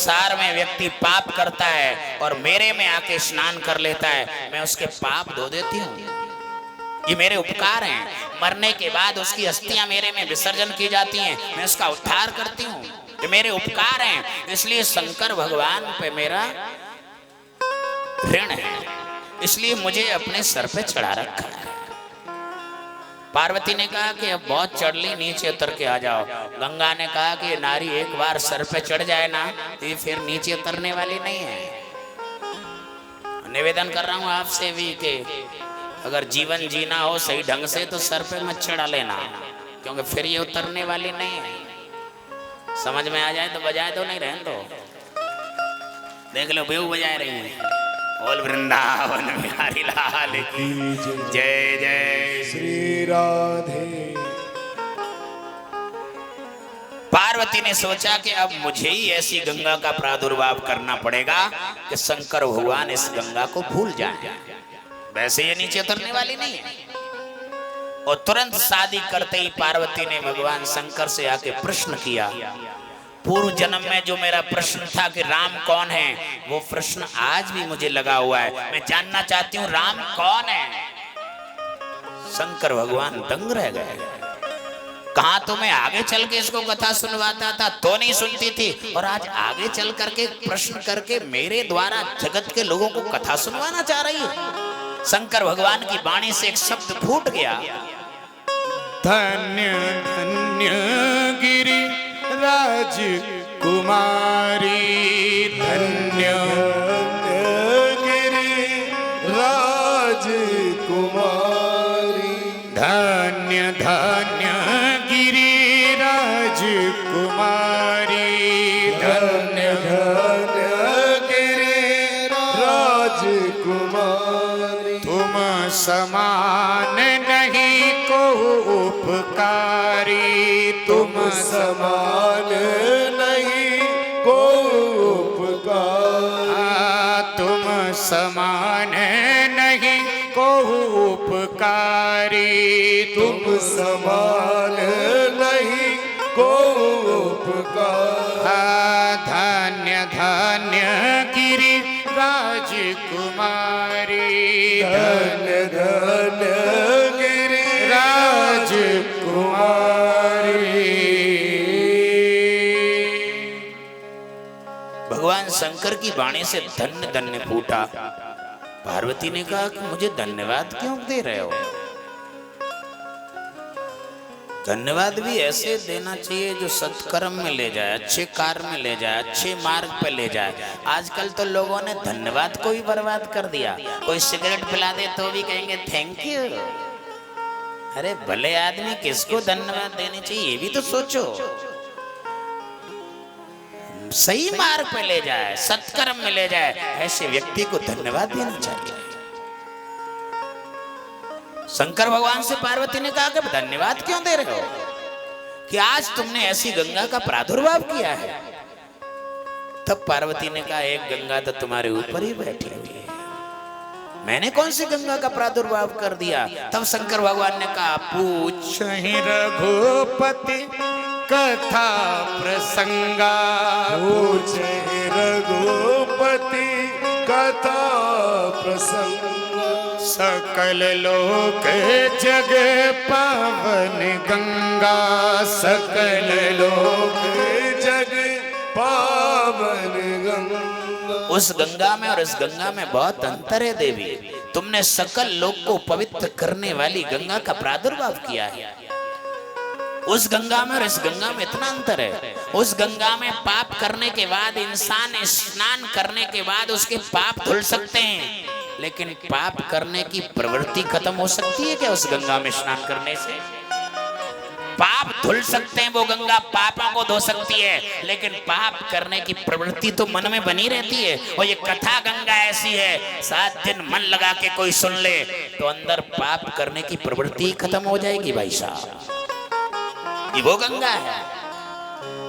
संसार में व्यक्ति पाप करता है और मेरे में आके स्नान कर लेता है, मैं उसके पाप धो देती हूँ। ये मेरे उपकार हैं। मरने के बाद उसकी अस्थियां मेरे में विसर्जन की जाती हैं, मैं उसका उद्धार करती हूँ। ये मेरे उपकार हैं, इसलिए शंकर भगवान पे मेरा ऋण है, इसलिए मुझे अपने सर पे चढ़ा रखा है। पार्वती ने कहा कि अब बहुत चढ़ ली, नीचे उतर के आ जाओ। गंगा ने कहा कि नारी एक बार सर पे चढ़ जाए ना तो ये फिर नीचे उतरने वाली नहीं है। निवेदन कर रहा हूं आपसे भी कि अगर जीवन जीना हो सही ढंग से तो सर पे मत चढ़ा लेना, क्योंकि फिर ये उतरने वाली नहीं है। समझ में आ जाए तो बजाए, तो नहीं रहने दो। देख लो बेऊ बजाए रही है। बोल वृंदावन बिहारी लाल की जय जय श्री राधे। पार्वती ने सोचा कि अब मुझे ही ऐसी गंगा का प्रादुर्भाव करना पड़ेगा कि शंकर भगवान इस गंगा को भूल जाए। वैसे ये नीचे उतरने वाली नहीं है। और तुरंत शादी करते ही पार्वती ने भगवान शंकर से आके प्रश्न किया। पूर्व जन्म में जो मेरा प्रश्न था कि राम कौन है, वो प्रश्न आज भी मुझे लगा हुआ है। मैं जानना चाहती हूँ राम कौन है। शंकर भगवान दंग रह गए। कहा तो मैं आगे चल के इसको कथा सुनवाता था तो नहीं सुनती थी, और आज आगे चल करके प्रश्न करके मेरे द्वारा जगत के लोगों को कथा सुनवाना चाह रही है। शंकर भगवान की वाणी से एक शब्द फूट गया। धन्य धन्य गिरी राजकुमारी, धन्य गिरी राजकुमारी, धन्य धन्य गिरी राजकुमारी, धन्य धन्य गिरी राजकुमारी। तुम समान नहीं को उपकारी, तुम समान नहीं को उपकारी, तुम समान नहीं को उपकारी, तुम समान नहीं को उपकारी। धन्य धन्य गिरी राजकुमारी, धन्य धन्य गिरी राजकुमारी। भगवान शंकर की वाणी से धन्य धन्य फूटा। पार्वती ने कहा कि मुझे धन्यवाद क्यों दे रहे हो। धन्यवाद भी ऐसे देना चाहिए जो सत्कर्म में ले जाए, अच्छे कार्य में ले जाए, अच्छे मार्ग पे ले जाए। आजकल तो लोगों ने धन्यवाद को ही बर्बाद कर दिया। कोई सिगरेट पिला दे तो भी कहेंगे थैंक यू। अरे भले आदमी किसको धन्यवाद देनी चाहिए ये भी तो सोचो। सही मार्ग पे ले जाए, सत्कर्म में ले जाए, ऐसे व्यक्ति को धन्यवाद देना चाहिए। शंकर भगवान से पार्वती ने कहा कि धन्यवाद क्यों दे रहे हो कि आज तुमने ऐसी गंगा का प्रादुर्भाव किया है। तब पार्वती ने कहा एक गंगा तो तुम्हारे ऊपर ही बैठी हुई है, मैंने कौन सी गंगा का प्रादुर्भाव कर दिया। तब शंकर भगवान ने कहा पूछ ही रघुपति कथा प्रसंगा, पूछ ही रघुपति कथा प्रसंगा। सकल लोक जग पावन गंगा, सकल लोक जग पावन गंगा। उस गंगा में और इस गंगा में बहुत अंतर है देवी। तुमने सकल लोक को पवित्र करने वाली गंगा का प्रादुर्भाव किया है। उस गंगा में और इस गंगा में इतना अंतर है। उस गंगा में पाप करने के बाद इंसान स्नान करने के बाद उसके पाप धुल सकते हैं, लेकिन पाप करने की प्रवृत्ति खत्म हो सकती है क्या उस गंगा में स्नान करने से? पाप धुल सकते हैं, वो गंगा पापों को धो सकती है, लेकिन पाप करने की प्रवृत्ति तो मन में बनी रहती है। और ये कथा गंगा ऐसी है, 7 दिन मन लगा के कोई सुन ले तो अंदर पाप करने की प्रवृत्ति खत्म हो जाएगी भाई साहब। ये वो गंगा है।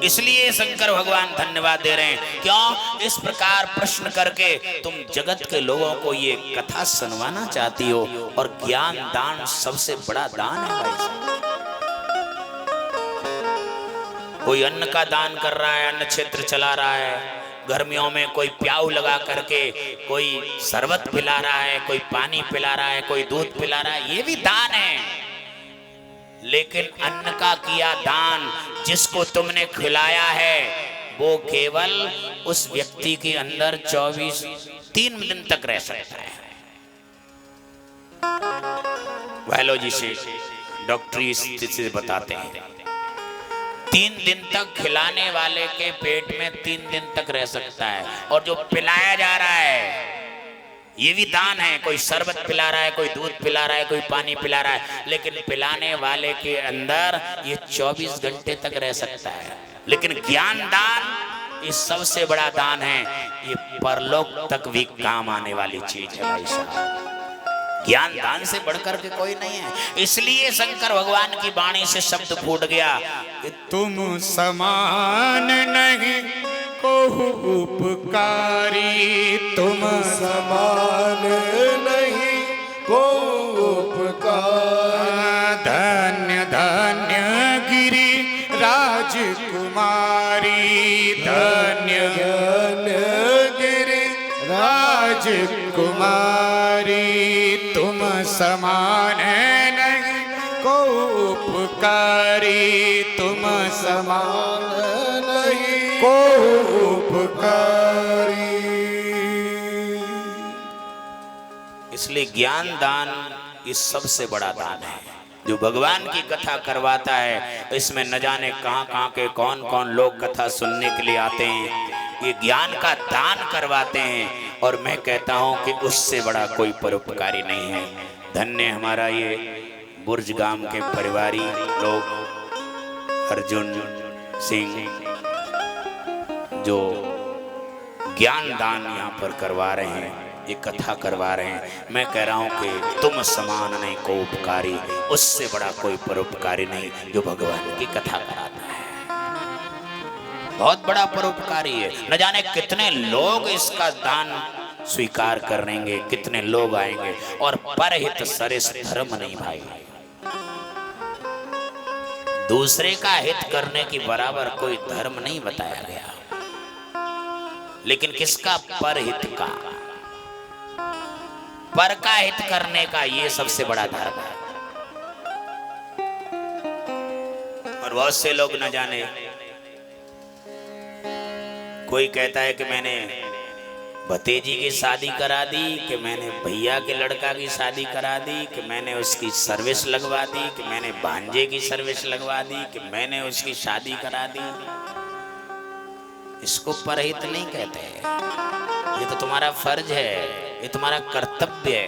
इसलिए शंकर भगवान धन्यवाद दे रहे हैं। क्यों? इस प्रकार प्रश्न करके तुम जगत के लोगों को ये कथा सुनवाना चाहती हो, और ज्ञान दान सबसे बड़ा दान है भाई साहब। कोई अन्न का दान कर रहा है, अन्न क्षेत्र चला रहा है, गर्मियों में कोई प्याऊ लगा करके कोई शरबत पिला रहा है, कोई पानी पिला रहा है, कोई दूध पिला रहा है, ये भी दान है। लेकिन अन्न का किया दान, जिसको तुमने खिलाया है, वो केवल उस व्यक्ति के अंदर 3 दिन तक रह सकता है। बायोलॉजी से, डॉक्टरी स्थिति से बताते हैं 3 दिन तक खिलाने वाले के पेट में 3 दिन तक रह सकता है। और जो पिलाया जा रहा है ये भी दान है। कोई शरबत पिला रहा है, कोई दूध पिला रहा है, कोई पानी पिला रहा है, लेकिन पिलाने वाले के अंदर ये 24 घंटे तक रह सकता है। लेकिन ज्ञान दान ये सबसे बड़ा दान है। ये परलोक तक भी काम आने वाली चीज है भाई साहब। ज्ञान दान से बढ़कर के कोई नहीं है। इसलिए शंकर भगवान की वाणी से शब्द फूट गया कि तुम समान नहीं को उपकारी, तुम समान नहीं को उपकार। धन्य धन्य गिरि राजकुमारी, धन्य गिरि राजकुमारी, तुम समान नहीं को उपकारी, तुम समान नहीं को उपकारी। इसलिए ज्ञान दान ये सबसे बड़ा दान है जो भगवान की कथा करवाता है। इसमें न जाने कहां कहां के कौन कौन लोग कथा सुनने के लिए आते हैं, ये ज्ञान का दान करवाते हैं। और मैं कहता हूं कि उससे बड़ा कोई परोपकारी नहीं है। धन्य हमारा ये बुर्ज गांव के परिवारी लोग, अर्जुन सिंह, जो ज्ञान दान यहाँ पर करवा रहे हैं, ये कथा करवा रहे हैं। मैं कह रहा हूं कि तुम समान नहीं को उपकारी, उससे बड़ा कोई परोपकारी नहीं जो भगवान की कथा कराता है। बहुत बड़ा परोपकारी है। न जाने कितने लोग इसका दान स्वीकार करेंगे, कितने लोग आएंगे। और परहित सरिस धर्म नहीं भाई, दूसरे का हित करने की बराबर कोई धर्म नहीं बताया गया। लेकिन किसका? परहित का, पर का हित करने का, ये सबसे बड़ा धर्म है। और बहुत से लोग न जाने, कोई कहता है कि मैंने भतीजी की शादी करा दी, कि मैंने भैया के लड़का की शादी करा दी, कि मैंने उसकी सर्विस लगवा दी, कि मैंने भांजे की सर्विस लगवा दी, कि मैंने उसकी शादी करा दी। इसको परहित नहीं कहते। ये तो तुम्हारा फर्ज है, ये तुम्हारा कर्तव्य है।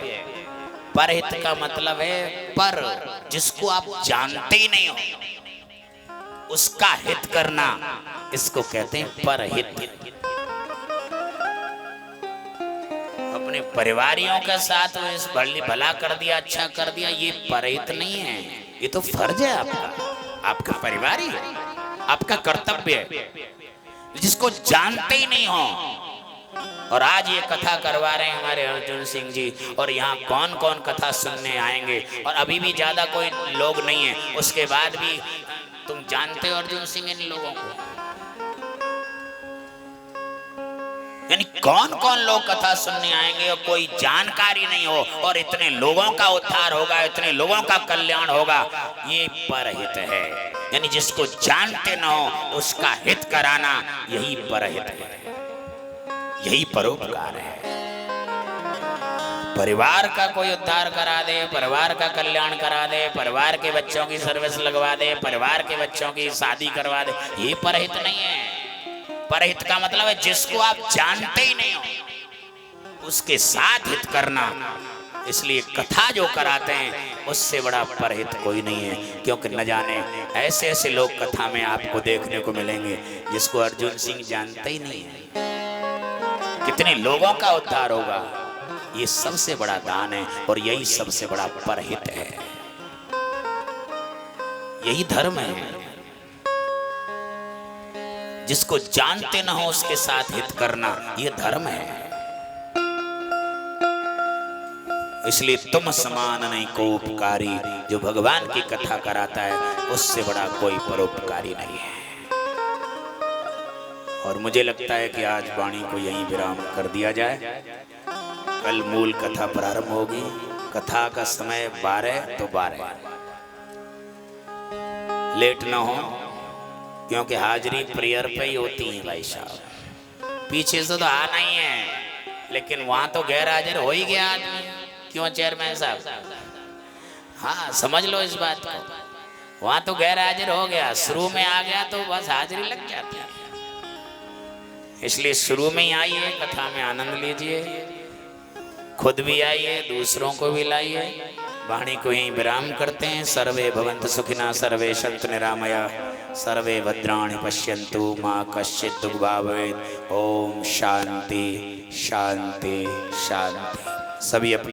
परहित का मतलब है पर, जिसको आप जानते ही नहीं हो उसका हित करना, इसको कहते हैं परहित। अपने परिवारियों के साथ इस भला कर दिया, अच्छा कर दिया, ये परहित नहीं है। ये तो फर्ज है आपका, आपका परिवारी है, आपका कर्तव्य है, जिसको जानते ही नहीं हो। और आज ये कथा करवा रहे हैं हमारे अर्जुन सिंह जी, और यहाँ कौन कौन कथा सुनने आएंगे। और अभी भी ज्यादा कोई लोग नहीं है, उसके बाद भी तुम जानते हो अर्जुन सिंह इन लोगों को? यानी कौन कौन लोग कथा सुनने आएंगे और कोई जानकारी नहीं हो, और इतने लोगों का उद्धार होगा, इतने लोगों का कल्याण होगा, ये परहित है। यानी जिसको जानते न हो उसका हित कराना, यही परहित है, यही परोपकार है। परिवार का कोई उद्धार करा दे, परिवार का कल्याण करा दे, परिवार के बच्चों की सर्विस लगवा दे, परिवार के बच्चों की शादी करवा दे, ये परहित नहीं है। परहित का मतलब है जिसको आप जानते ही नहीं हो उसके साथ हित करना। इसलिए कथा जो कराते हैं उससे बड़ा परहित कोई नहीं है। क्योंकि न जाने ऐसे ऐसे लोग कथा में आपको देखने को मिलेंगे जिसको अर्जुन सिंह जानते ही नहीं है। कितने लोगों का उद्धार होगा, ये सबसे बड़ा दान है और यही सबसे बड़ा परहित है, यही धर्म है। जिसको जानते न हो उसके साथ हित करना, ये धर्म है। इसलिए तुम समान नहीं को उपकारी, जो भगवान की कथा कराता है उससे बड़ा कोई परोपकारी नहीं है। और मुझे लगता है कि आज वाणी को यहीं विराम कर दिया जाए। कल मूल कथा प्रारंभ होगी। कथा का समय 12 तो 12, लेट ना हो, क्योंकि हाजिरी प्रेयर पे ही होती है भाई साहब। पीछे से तो आना ही है, लेकिन वहां तो गैर हाजिर हो ही गया आदमी। क्यों चेयरमैन साहब? हाँ, समझ लो इस बात को। वहां तो गैर हाजिर हो गया, शुरू में आ गया तो बस हाजिरी लग जाती है। इसलिए शुरू में ही आइए, कथा में आनंद लीजिए, खुद भी आइए, दूसरों को भी लाइए। वाणी को यहीं विराम करते हैं। सर्वे भवन्तु सुखिनः, सर्वे सन्तु निरामया, सर्वे भद्राणि पश्यन्तु, मां कश्चित् दुःखभाग् भवेत्। ओम शांति शांति शांति। सभी अपने